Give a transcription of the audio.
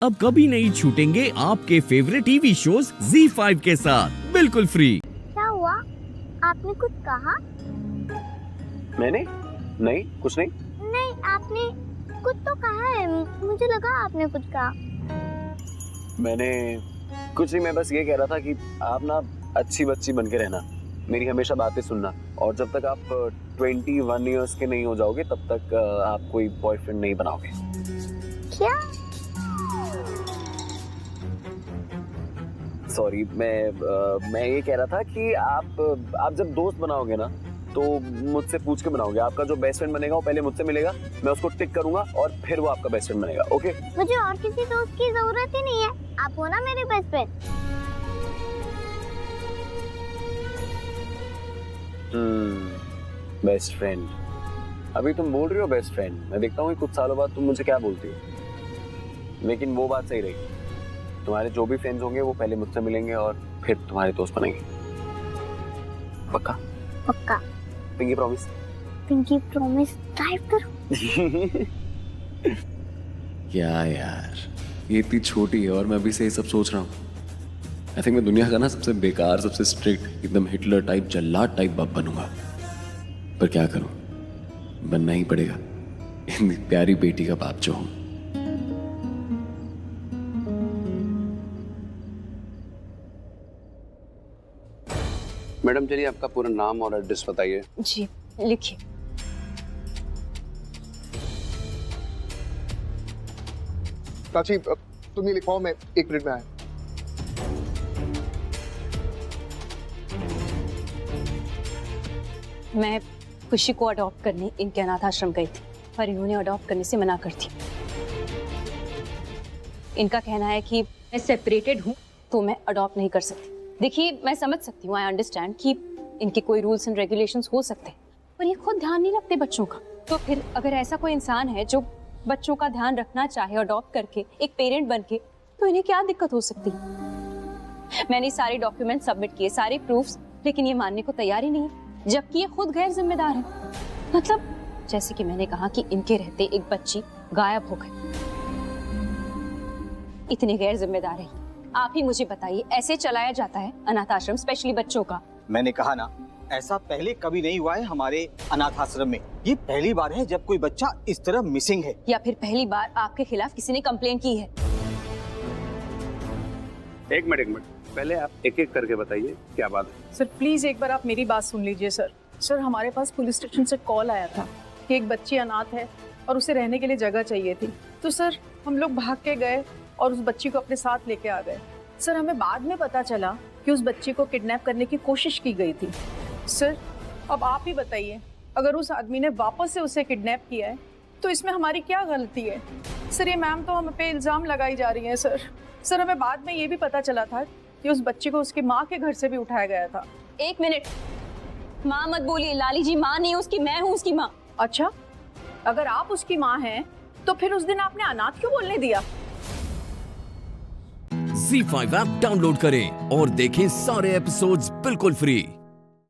अब कभी नहीं छूटेंगे आपके फेवरेट टीवी शोज ZEE5 के साथ बिल्कुल फ्री। क्या हुआ? आपने कुछ कहा? मैंने? नहीं, कुछ नहीं। नहीं, आपने कुछ तो कहा है। मुझे लगा आपने कुछ कहा। मैंने कुछ नहीं, मैं बस ये कह रहा था कि आप ना अच्छी बच्ची बन के रहना, मेरी हमेशा बातें सुनना, और जब तक आप 21 इयर्स के नहीं हो जाओगे तब तक आप कोई बॉयफ्रेंड नहीं बनाओगे। क्या? सॉरी, मैं ये कह रहा था कि आप जब दोस्त बनाओगे ना तो मुझसे पूछ के बनाओगे। आपका जो बेस्ट फ्रेंड बनेगा वो पहले मुझसे मिलेगा, मैं उसको टिक करूंगा और फिर वो आपका बेस्ट फ्रेंड बनेगा। ओके? मुझे और किसी दोस्त की जरूरत ही नहीं है, आप हो ना मेरे बेस्ट फ्रेंड। Best friend. अभी तुम बोल रही हो बेस्ट फ्रेंड, मैं देखता हूँ कुछ सालों बाद तुम मुझे क्या बोलती हो। लेकिन वो बात सही रही, तुम्हारे जो भी फ्रेंड्स होंगे वो पहले मुझसे मिलेंगे और फिर तुम्हारे दोस्त बनेंगे। पक्का? पक्का। Pinky promise? Pinky promise. Drive करो। क्या यार, ये इतनी छोटी है और मैं अभी से ये सब सोच रहा हूँ। आई थिंक मैं दुनिया का ना सबसे बेकार, सबसे स्ट्रिक्ट, एकदम हिटलर टाइप, जल्लाद टाइप बाप बनूंगा। पर क्या करूं, बनना ही पड़ेगा इतनी प्यारी बेटी का बाप जो हूं। मैडम चलिए आपका पूरा नाम और एड्रेस बताइए। जी लिखिए। प्राची, तुम ये लिखवाओ, मैं 1 मिनट में आया। मैं खुशी को अडॉप्ट करने इनके अनाथ आश्रम गई थी, पर इन्होंने अडॉप्ट करने से मना कर दी। इनका कहना है कि मैं सेपरेटेड हूँ तो मैं अडॉप्ट नहीं कर सकती। देखिए, मैं समझ सकती हूँ, आई अंडरस्टैंड कि इनके कोई रूल्स एंड रेगुलेशंस हो सकते हैं, पर ये खुद ध्यान नहीं रखते बच्चों का। तो फिर अगर ऐसा कोई इंसान है जो बच्चों का ध्यान रखना चाहे अडॉप्ट करके, एक पेरेंट बन के, तो इन्हें क्या दिक्कत हो सकती है? मैंने सारे डॉक्यूमेंट सबमिट किए, सारे प्रूफ्स, लेकिन ये मानने को तैयार ही नहीं, जबकि ये खुद गैर जिम्मेदार है। मतलब जैसे कि मैंने कहा कि इनके रहते एक बच्ची गायब हो गई, इतने गैर जिम्मेदार है। आप ही मुझे बताइए, ऐसे चलाया जाता है अनाथ आश्रम, स्पेशली बच्चों का? मैंने कहा ना, ऐसा पहले कभी नहीं हुआ है हमारे अनाथ आश्रम में। ये पहली बार है जब कोई बच्चा इस तरह मिसिंग है। या फिर पहली बार आपके खिलाफ किसी ने कंप्लेन की है? एक मिनट, पहले आप एक एक करके बताइए क्या बात है। सर प्लीज एक बार आप मेरी बात सुन लीजिए। सर हमारे पास पुलिस स्टेशन से कॉल आया था कि एक बच्ची अनाथ है और उसे रहने के लिए जगह चाहिए थी। तो सर हम लोग भाग के गए और उस बच्ची को अपने साथ लेके आ गए। सर हमें बाद में पता चला कि उस बच्ची को किडनैप करने की कोशिश की गई थी। सर अब आप ही बताइए, अगर उस आदमी ने वापस से उसे किडनैप किया है तो इसमें हमारी क्या गलती है? सर ये मैम तो हम पे इल्जाम लगाई जा रही है। सर हमें बाद में ये भी पता चला था कि उस बच्ची को उसकी माँ के घर से भी उठाया गया था। 1 मिनट, माँ मत बोलिए लाली जी, माँ नहीं उसकी, मैं हूँ उसकी माँ। अच्छा, अगर आप उसकी माँ हैं तो फिर उस दिन आपने अनाथ क्यों बोलने दिया? ZEE5 ऐप डाउनलोड करें और देखें सारे एपिसोड्स बिल्कुल फ्री।